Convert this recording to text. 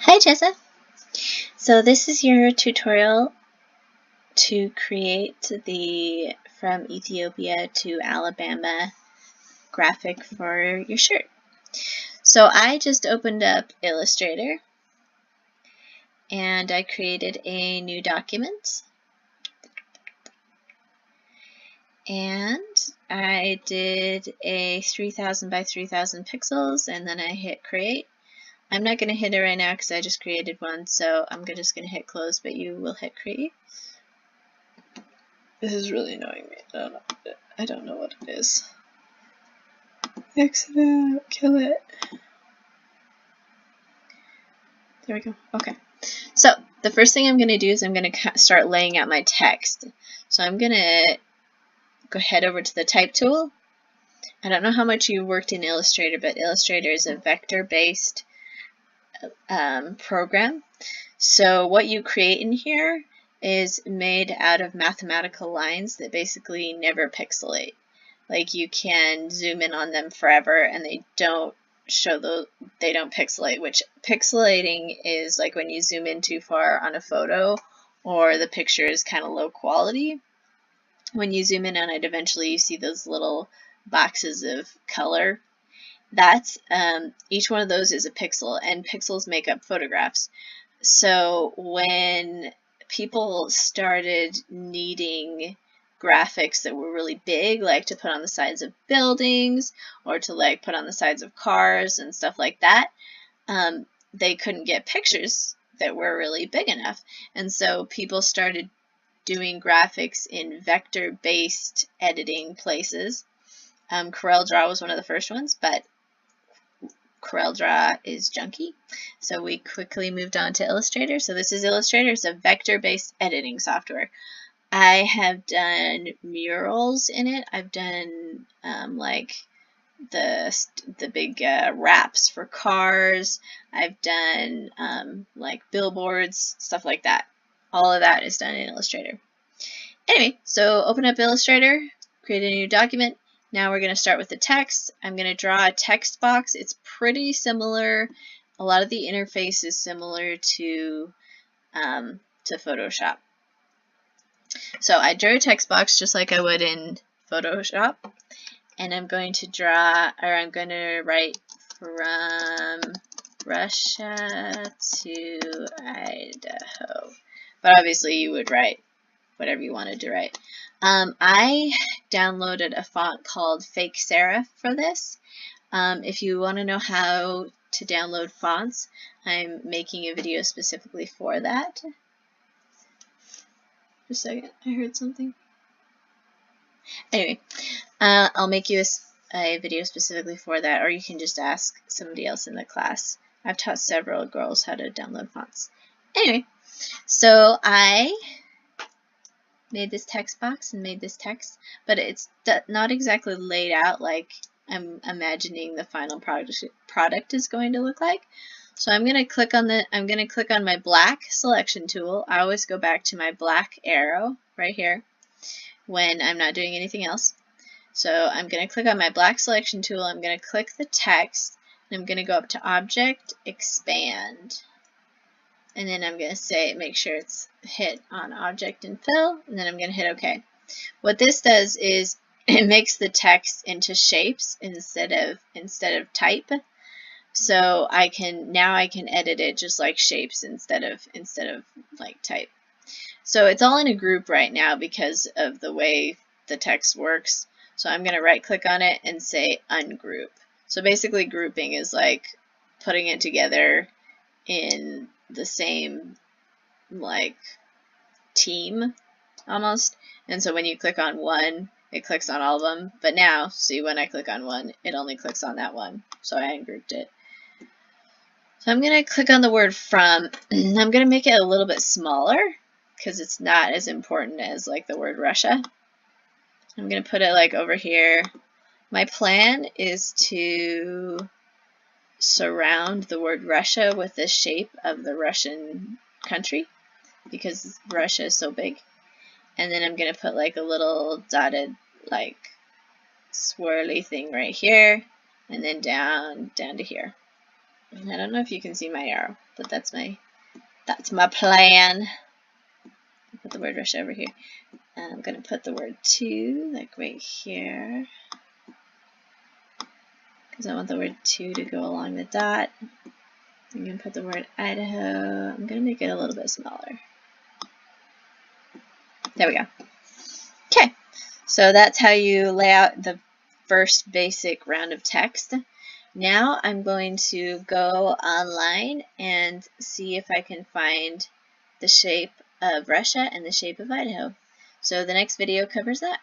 Hi Jessa! So this is your tutorial to create the From Ethiopia to Alabama graphic for your shirt. So I just opened up Illustrator and I created a new document and I did a 3000 by 3000 pixels and then I hit create. I'm not going to hit it right now because I just created one, so I'm just going to hit close, but you will hit create. This is really annoying me. I don't know what it is. Exit out, kill it. There we go. Okay. So the first thing I'm going to do is I'm going to start laying out my text. So I'm going to go head over to the type tool. I don't know how much you worked in Illustrator, but Illustrator is a vector-based program. So what you create in here is made out of mathematical lines that basically never pixelate. Like you can zoom in on them forever and they don't pixelate, which pixelating is like when you zoom in too far on a photo or the picture is kind of low quality. When you zoom in on it, eventually you see those little boxes of color. That's each one of those is a pixel, and pixels make up photographs. So when people started needing graphics that were really big, like to put on the sides of buildings or to like put on the sides of cars and stuff like that, they couldn't get pictures that were really big enough. And so people started doing graphics in vector-based editing places. CorelDRAW was one of the first ones, but CorelDRAW is junky, so we quickly moved on to Illustrator. So this is Illustrator. It's a vector-based editing software. I have done murals in it. I've done like the big wraps for cars. I've done like billboards, stuff like that. All of that is done in Illustrator. Anyway, so open up Illustrator, create a new document. Now we're going to start with the text. I'm going to draw a text box. It's pretty similar. A lot of the interface is similar to Photoshop. So I drew a text box just like I would in Photoshop. And I'm going to write from Russia to Idaho. But obviously you would write whatever you wanted to write. I downloaded a font called Fake Serif for this. If you want to know how to download fonts, I'm making a video specifically for that. Just a second, I heard something. Anyway, I'll make you a video specifically for that, or you can just ask somebody else in the class. I've taught several girls how to download fonts. Anyway, so I made this text box and made this text, but it's not exactly laid out like I'm imagining the final product is going to look like. So I'm going to click on my black selection tool. I always go back to my black arrow right here when I'm not doing anything else. So I'm going to click on my black selection tool. I'm going to click the text and I'm going to go up to Object, Expand. And then I'm going to make sure it's hit on Object and Fill, and then I'm going to hit OK. What this does is it makes the text into shapes instead of type. So now I can edit it just like shapes instead of like type. So it's all in a group right now because of the way the text works. So I'm going to right click on it and say ungroup. So basically grouping is like putting it together in the same like team almost, and so when you click on one it clicks on all of them, but now see when I click on one it only clicks on that one, so I ungrouped it. So I'm going to click on the word from. I'm going to make it a little bit smaller because it's not as important as like the word Russia. I'm going to put it like over here. My plan is to surround the word Russia with the shape of the Russian country because Russia is so big. And then I'm going to put like a little dotted like swirly thing right here and then down to here. I don't know if you can see my arrow, but that's my plan. I'll put the word Russia over here. And I'm going to put the word to, like right here, because I want the word to go along the dot. I'm going to put the word Idaho. I'm going to make it a little bit smaller. There we go. Okay, so that's how you lay out the first basic round of text. Now I'm going to go online and see if I can find the shape of Russia and the shape of Idaho. So the next video covers that.